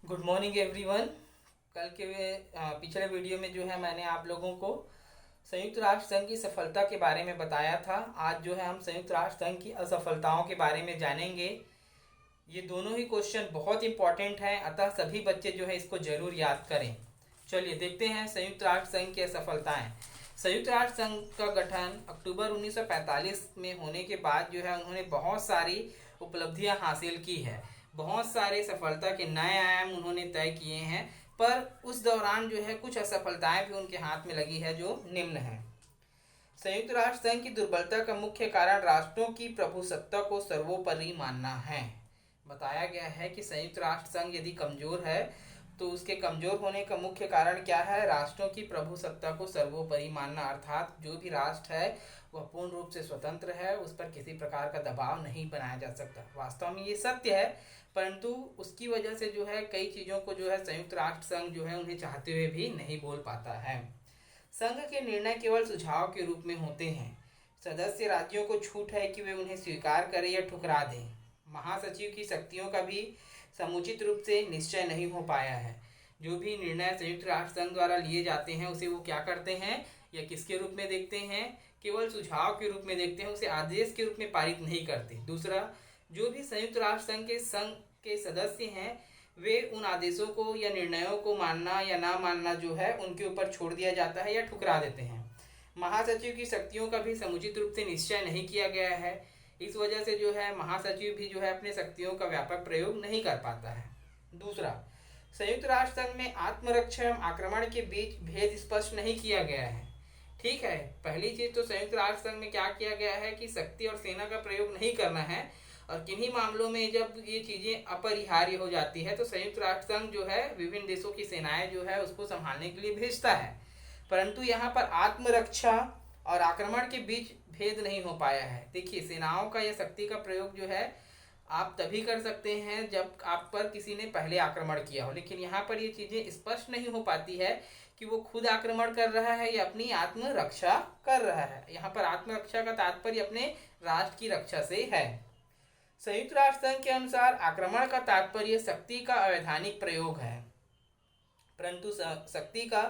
Good morning everyone. कल के पिछले वीडियो में जो है मैंने आप लोगों को संयुक्त राष्ट्र संघ की सफलता के बारे में बताया था। आज जो है हम संयुक्त राष्ट्र संघ की असफलताओं के बारे में जानेंगे। ये दोनों ही क्वेश्चन बहुत इंपॉर्टेंट हैं, अतः सभी बच्चे जो है इसको जरूर याद करें। चलिए देखते हैं संयुक्त राष्ट्र संघ की असफलताएं। संयुक्त राष्ट्र संघ का गठन अक्टूबर 1945 में होने के बाद जो है उन्होंने बहुत सारी उपलब्धियां हासिल की है। बहुत सारे सफलता के नए आयाम उन्होंने तय किए हैं, पर उस दौरान जो है कुछ असफलताएं भी उनके हाथ में लगी है जो निम्न है। संयुक्त राष्ट्र संघ की दुर्बलता का मुख्य कारण राष्ट्रों की प्रभुसत्ता को सर्वोपरि मानना है। बताया गया है कि संयुक्त राष्ट्र संघ यदि कमजोर है तो उसके कमजोर होने का मुख्य कारण क्या है? राष्ट्रों की प्रभुसत्ता को सर्वोपरि मानना, अर्थात जो भी राष्ट्र है वह पूर्ण रूप से स्वतंत्र है, उस पर किसी प्रकार का दबाव नहीं बनाया जा सकता। वास्तव में ये सत्य है, परंतु उसकी वजह से जो है कई चीज़ों को जो है संयुक्त राष्ट्र संघ जो है उन्हें चाहते हुए भी नहीं बोल पाता है। संघ के निर्णय केवल सुझाव के रूप में होते हैं। सदस्य राज्यों को छूट है कि वे उन्हें स्वीकार करें या ठुकरा दें। महासचिव की शक्तियों का भी समुचित रूप से निश्चय नहीं हो पाया है। जो भी निर्णय संयुक्त राष्ट्र संघ द्वारा लिए जाते हैं उसे वो क्या करते हैं या किसके रूप में देखते हैं? केवल सुझाव के रूप में देखते हैं, उसे आदेश के रूप में पारित नहीं करते। दूसरा, जो भी संयुक्त राष्ट्र संघ के सदस्य हैं वे उन आदेशों को या निर्णयों को मानना या ना मानना जो है उनके ऊपर छोड़ दिया जाता है या ठुकरा देते हैं। महासचिव की शक्तियों का भी समुचित रूप से निश्चय नहीं किया गया है। इस वजह से जो है महासचिव भी जो है अपने शक्तियों का व्यापक प्रयोग नहीं कर पाता है। दूसरा, संयुक्त राष्ट्र संघ में आत्मरक्षा एवं आक्रमण के बीच भेद स्पष्ट नहीं किया गया है। ठीक है, पहली चीज तो संयुक्त राष्ट्र संघ में क्या किया गया है कि शक्ति और सेना का प्रयोग नहीं करना है, और किन्हीं मामलों में जब ये चीजें अपरिहार्य हो जाती है तो संयुक्त राष्ट्र संघ जो है विभिन्न देशों की सेनाएं जो है उसको संभालने के लिए भेजता है। परंतु यहाँ पर आत्मरक्षा और आक्रमण के बीच भेद नहीं हो पाया है। देखिए, सेनाओं का या शक्ति का प्रयोग जो है आप तभी कर सकते हैं जब आप पर किसी ने पहले आक्रमण किया हो, लेकिन यहाँ पर ये चीजें स्पष्ट नहीं हो पाती है कि वो खुद आक्रमण कर रहा है या अपनी आत्मरक्षा कर रहा है। यहाँ पर आत्मरक्षा का तात्पर्य अपने राष्ट्र की रक्षा से है। संयुक्त राष्ट्र संघ के अनुसार आक्रमण का तात्पर्य शक्ति का अवैधानिक प्रयोग है, परंतु शक्ति का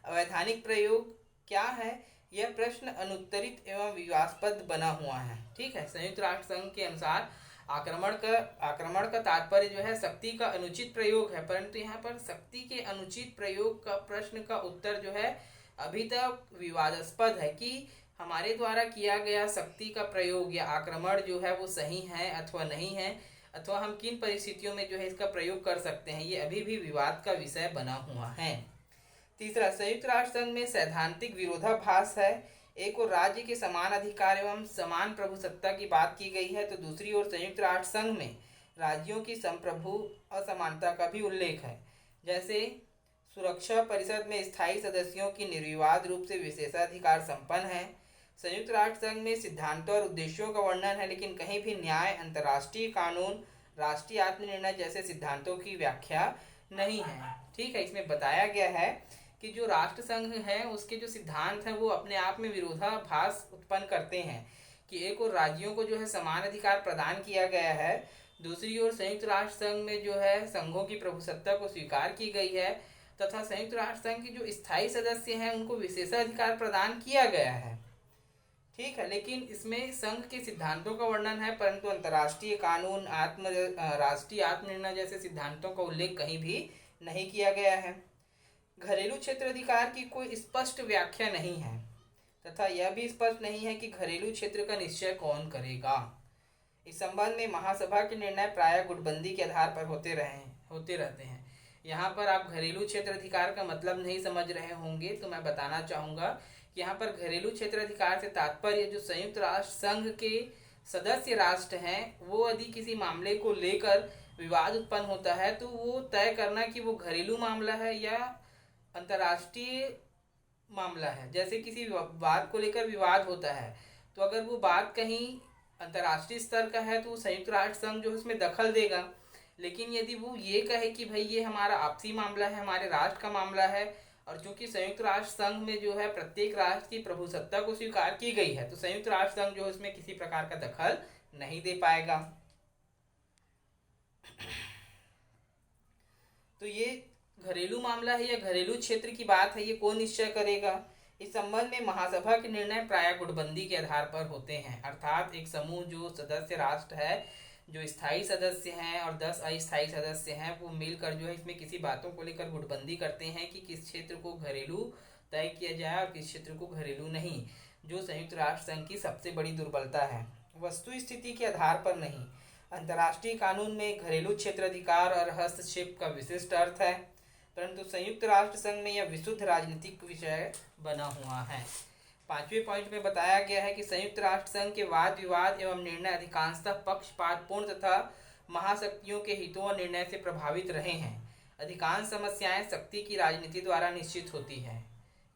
अवैधानिक प्रयोग क्या है यह प्रश्न अनुत्तरित एवं विवादास्पद बना हुआ है। ठीक है, संयुक्त राष्ट्र संघ के अनुसार आक्रमण का तात्पर्य जो है शक्ति का अनुचित प्रयोग है, परंतु यहाँ पर शक्ति के अनुचित प्रयोग का प्रश्न का उत्तर जो है अभी तक विवादास्पद है कि हमारे द्वारा किया गया शक्ति का प्रयोग या आक्रमण जो है वो सही है अथवा नहीं है, अथवा हम किन परिस्थितियों में जो है इसका प्रयोग कर सकते हैं, ये अभी भी विवाद का विषय बना हुआ है। तीसरा, संयुक्त राष्ट्र संघ में सैद्धांतिक विरोधाभास है। एक और राज्य के समान अधिकार एवं समान प्रभुसत्ता की बात की गई है, तो दूसरी ओर संयुक्त राष्ट्र संघ में राज्यों की संप्रभु असमानता का भी उल्लेख है। जैसे सुरक्षा परिषद में स्थायी सदस्यों की निर्विवाद रूप से विशेषाधिकार संपन्न है। संयुक्त राष्ट्र संघ में सिद्धांतों और उद्देश्यों का वर्णन है, लेकिन कहीं भी न्याय, अंतर्राष्ट्रीय कानून, राष्ट्रीय आत्मनिर्णय जैसे सिद्धांतों की व्याख्या नहीं है। ठीक है, इसमें बताया गया है कि जो राष्ट्र संघ है उसके जो सिद्धांत हैं वो अपने आप में विरोधाभास उत्पन्न करते हैं कि एक और राज्यों को जो है समान अधिकार प्रदान किया गया है, दूसरी ओर संयुक्त राष्ट्र संघ में जो है संघों की प्रभुसत्ता को स्वीकार की गई है, तथा संयुक्त राष्ट्र संघ के जो स्थायी सदस्य हैं उनको विशेषाधिकार प्रदान किया गया है। ठीक है, लेकिन इसमें संघ के सिद्धांतों का वर्णन है, परंतु अंतर्राष्ट्रीय कानून, राष्ट्रीय आत्मनिर्णय जैसे सिद्धांतों का उल्लेख कहीं भी नहीं किया गया है। घरेलू क्षेत्र अधिकार की कोई स्पष्ट व्याख्या नहीं है, तथा यह भी स्पष्ट नहीं है कि घरेलू क्षेत्र का निश्चय कौन करेगा। इस संबंध में महासभा के निर्णय प्रायः गुटबंदी के आधार पर होते रहते हैं। यहाँ पर आप घरेलू क्षेत्र अधिकार का मतलब नहीं समझ रहे होंगे, तो मैं बताना चाहूँगा कि यहाँ पर घरेलू क्षेत्र अधिकार से तात्पर्य जो संयुक्त राष्ट्र संघ के सदस्य राष्ट्र हैं वो यदि किसी मामले को लेकर विवाद उत्पन्न होता है तो वो तय करना कि वो घरेलू मामला है या अंतर्राष्ट्रीय मामला है। जैसे किसी बात को लेकर विवाद होता है, तो अगर वो बात कहीं अंतर्राष्ट्रीय स्तर का है तो संयुक्त राष्ट्र संघ जो उसमें दखल देगा, लेकिन यदि वो ये कहे कि भाई ये हमारा आपसी मामला है, हमारे राष्ट्र का मामला है, और चूंकि संयुक्त राष्ट्र संघ में जो है प्रत्येक राष्ट्र की प्रभुसत्ता को स्वीकार की गई है, तो संयुक्त राष्ट्र संघ जो है उसमें किसी प्रकार का दखल नहीं दे पाएगा। तो घरेलू मामला है या घरेलू क्षेत्र की बात है, ये कौन निश्चय करेगा? इस संबंध में महासभा के निर्णय प्रायः गुटबंदी के आधार पर होते हैं, अर्थात एक समूह जो सदस्य राष्ट्र है, जो स्थायी सदस्य हैं और 10 अस्थायी सदस्य हैं, वो मिलकर जो है इसमें किसी बातों को लेकर गुटबंदी करते हैं कि किस क्षेत्र को घरेलू तय किया जाए और किस क्षेत्र को घरेलू नहीं, जो संयुक्त राष्ट्र संघ की सबसे बड़ी दुर्बलता है। वस्तु स्थिति के आधार पर नहीं। अंतर्राष्ट्रीय कानून में घरेलू क्षेत्र अधिकार और हस्तक्षेप का विशिष्ट अर्थ है, परंतु संयुक्त राष्ट्र संघ में यह विशुद्ध राजनीतिक विषय बना हुआ है। 5वें पॉइंट में बताया गया है कि संयुक्त राष्ट्र संघ के वाद विवाद एवं निर्णय अधिकांशतः पक्षपातपूर्ण तथा महाशक्तियों के हितों और निर्णय से प्रभावित रहे हैं। अधिकांश समस्याएं शक्ति की राजनीति द्वारा निश्चित होती है।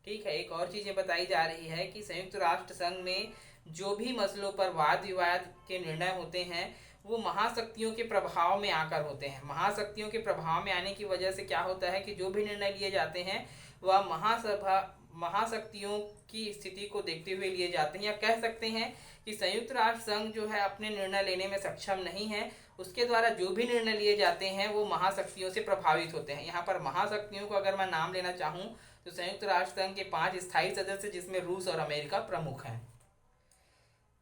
ठीक है, एक और चीज़ ये बताई जा रही है कि संयुक्त राष्ट्र संघ में जो भी मसलों पर वाद विवाद के निर्णय होते हैं वो महाशक्तियों के प्रभाव में आकर होते हैं। महाशक्तियों के प्रभाव में आने की वजह से क्या होता है कि जो भी निर्णय लिए जाते हैं वह महाशक्तियों की स्थिति को देखते हुए लिए जाते हैं, या कह सकते हैं कि संयुक्त राष्ट्र संघ जो है अपने निर्णय लेने में सक्षम नहीं है, उसके द्वारा जो भी निर्णय लिए जाते हैं वो महाशक्तियों से प्रभावित होते हैं। यहाँ पर महाशक्तियों को अगर मैं नाम लेना चाहूँ तो संयुक्त राष्ट्र संघ के 5 स्थायी सदस्य जिसमें रूस और अमेरिका प्रमुख हैं।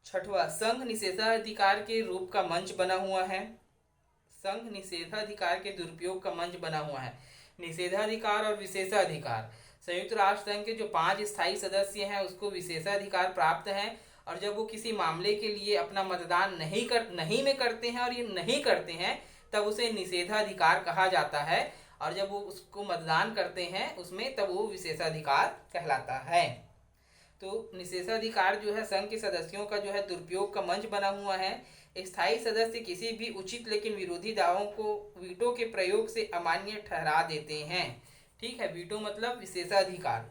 6वां, संघ निषेधाधिकार के रूप का मंच बना हुआ है। संघ निषेधाधिकार के दुरुपयोग का मंच बना हुआ है। निषेधाधिकार और विशेषाधिकार, संयुक्त राष्ट्र संघ के जो 5 स्थायी सदस्य हैं उसको विशेषाधिकार प्राप्त है, और जब वो किसी मामले के लिए अपना मतदान नहीं में करते हैं और ये नहीं करते हैं तब उसे निषेधाधिकार कहा जाता है, और जब वो उसको मतदान करते हैं उसमें तब वो विशेषाधिकार कहलाता है। तो निषेधाधिकार जो है संघ के सदस्यों का जो है दुरुपयोग का मंच बना हुआ है। स्थायी सदस्य किसी भी उचित लेकिन विरोधी दावों को वीटो के प्रयोग से अमान्य ठहरा देते हैं। ठीक है, वीटो मतलब विशेषाधिकार।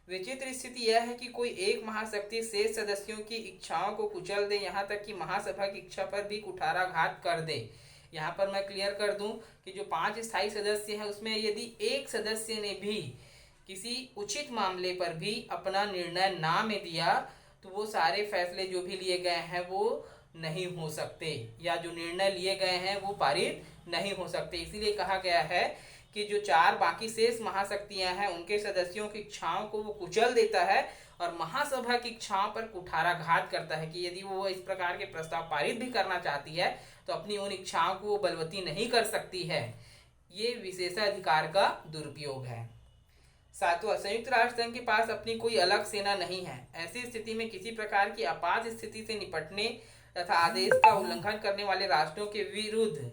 विचित्र स्थिति यह है कि कोई एक महाशक्ति शेष सदस्यों की इच्छाओं को कुचल दे, यहाँ तक कि महासभा की इच्छा पर भी कुठाराघात कर दे। यहाँ पर मैं क्लियर कर दूं कि जो 5 स्थायी सदस्य हैं उसमें यदि एक सदस्य ने भी किसी उचित मामले पर भी अपना निर्णय ना में दिया तो वो सारे फैसले जो भी लिए गए हैं वो नहीं हो सकते, या जो निर्णय लिए गए हैं वो पारित नहीं हो सकते। इसीलिए कहा गया है कि जो 4 बाकी शेष महाशक्तियां हैं उनके सदस्यों की इच्छाओं को वो कुचल देता है और महासभा की इच्छाओं पर कुठाराघात करता है कि यदि वो इस प्रकार के प्रस्ताव पारित भी करना चाहती है तो अपनी उन इच्छाओं को वो बलवती नहीं कर सकती है। ये विशेषाधिकार का दुरुपयोग है। 7वां, संयुक्त राष्ट्र संघ के पास अपनी कोई अलग सेना नहीं है। ऐसी स्थिति में किसी प्रकार की आपात स्थिति से निपटने तथा आदेश का उल्लंघन करने वाले राष्ट्रों के विरुद्ध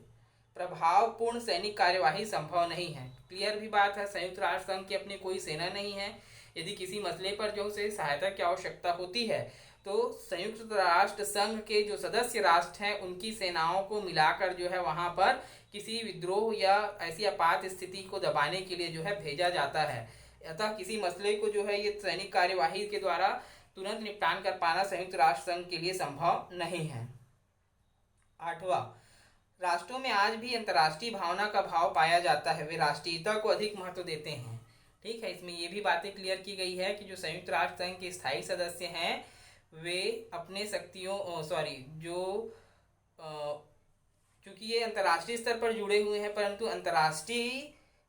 प्रभावपूर्ण सैनिक कार्यवाही संभव नहीं है। क्लियर भी बात है, संयुक्त राष्ट्र संघ की अपनी कोई सेना नहीं है। यदि किसी मसले पर जो उसे सहायता की आवश्यकता होती है तो संयुक्त राष्ट्र संघ के जो सदस्य राष्ट्र हैं उनकी सेनाओं को मिलाकर जो है वहां पर किसी विद्रोह या ऐसी आपात स्थिति को दबाने के लिए जो है भेजा जाता है। अतः किसी मसले को जो है ये सैनिक कार्यवाही के द्वारा तुरंत निपटान कर पाना संयुक्त राष्ट्र संघ के लिए संभव नहीं है। 8वां, राष्ट्रों में आज भी अंतर्राष्ट्रीय भावना का भाव पाया जाता है, वे राष्ट्रीयता को अधिक महत्व देते हैं। ठीक है, इसमें ये भी बातें क्लियर की गई है कि जो संयुक्त राष्ट्र संघ के स्थायी सदस्य हैं वे अपने चूंकि ये अंतर्राष्ट्रीय स्तर पर जुड़े हुए हैं परंतु अंतर्राष्ट्रीय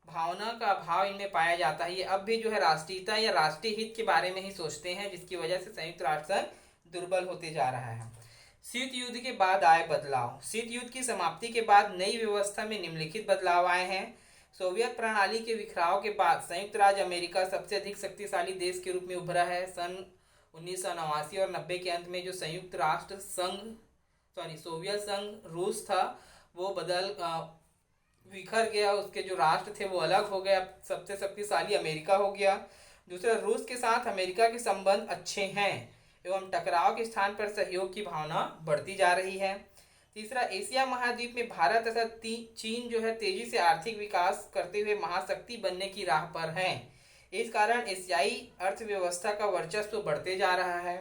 भावना का अभाव इनमें पाया जाता है। ये अब भी जो है राष्ट्रीयता या राष्ट्रीय हित के बारे में ही सोचते हैं, जिसकी वजह से संयुक्त राष्ट्र संघ दुर्बल होते जा रहा है। शीत युद्ध के बाद आए बदलाव। शीत युद्ध की समाप्ति के बाद नई व्यवस्था में निम्नलिखित बदलाव आए हैं। सोवियत प्रणाली के बिखराव के बाद संयुक्त राज्य अमेरिका सबसे अधिक शक्तिशाली देश के रूप में उभरा है। सन 1989 और 90 के अंत में जो सोवियत संघ रूस था वो बिखर गया, उसके जो राष्ट्र थे वो अलग हो गया, सबसे शक्तिशाली अमेरिका हो गया। दूसरा, रूस के साथ अमेरिका के संबंध अच्छे हैं एवं टकराव के स्थान पर सहयोग की भावना बढ़ती जा रही है। तीसरा, एशिया महाद्वीप में भारत तथा चीन जो है तेजी से आर्थिक विकास करते हुए महाशक्ति बनने की राह पर हैं। इस कारण एशियाई अर्थव्यवस्था का वर्चस्व बढ़ते जा रहा है।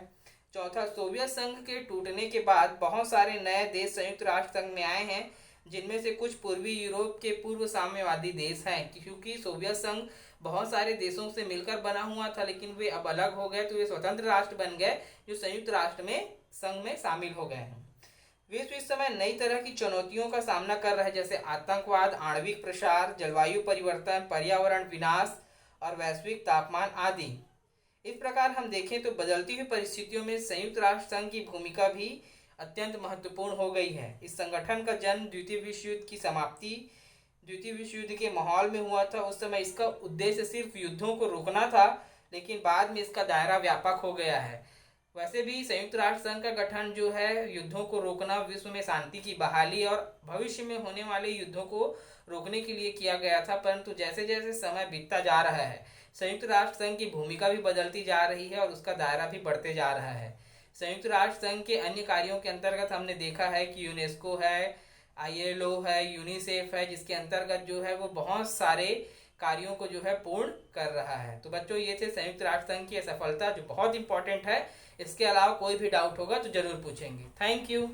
चौथा, सोवियत संघ के टूटने के बाद बहुत सारे नए देश संयुक्त राष्ट्र संघ में आए हैं, जिनमें से कुछ पूर्वी यूरोप के पूर्व साम्यवादी देश हैं। क्योंकि सोवियत संघ बहुत सारे देशों से मिलकर बना हुआ था लेकिन वे अब अलग हो गए तो वे स्वतंत्र राष्ट्र बन गए जो संयुक्त राष्ट्र में संघ में शामिल हो गए हैं। विश्व इस समय नई तरह की चुनौतियों का सामना कर रहा है, जैसे आतंकवाद, आणविक प्रसार, जलवायु परिवर्तन, पर्यावरण विनाश और वैश्विक तापमान आदि। इस प्रकार हम देखें तो बदलती हुई परिस्थितियों में संयुक्त राष्ट्र संघ की भूमिका भी अत्यंत महत्वपूर्ण हो गई है। इस संगठन का जन्म द्वितीय विश्व युद्ध की समाप्ति, द्वितीय विश्व युद्ध के माहौल में हुआ था। उस समय इसका उद्देश्य सिर्फ युद्धों को रोकना था, लेकिन बाद में इसका दायरा व्यापक हो गया है। वैसे भी संयुक्त राष्ट्र संघ का गठन जो है युद्धों को रोकना, विश्व में शांति की बहाली और भविष्य में होने वाले युद्धों को रोकने के लिए किया गया था। परंतु जैसे जैसे समय बीतता जा रहा है, संयुक्त राष्ट्र संघ की भूमिका भी बदलती जा रही है और उसका दायरा भी बढ़ते जा रहा है। संयुक्त राष्ट्र संघ के अन्य कार्यों के अंतर्गत हमने देखा है कि यूनेस्को है, ILO है, यूनिसेफ है, जिसके अंतर्गत जो है वो बहुत सारे कार्यों को जो है पूर्ण कर रहा है। तो बच्चों, ये थे संयुक्त राष्ट्र संघ की सफलता, जो बहुत इंपॉर्टेंट है। इसके अलावा कोई भी डाउट होगा तो जरूर पूछेंगे। Thank you.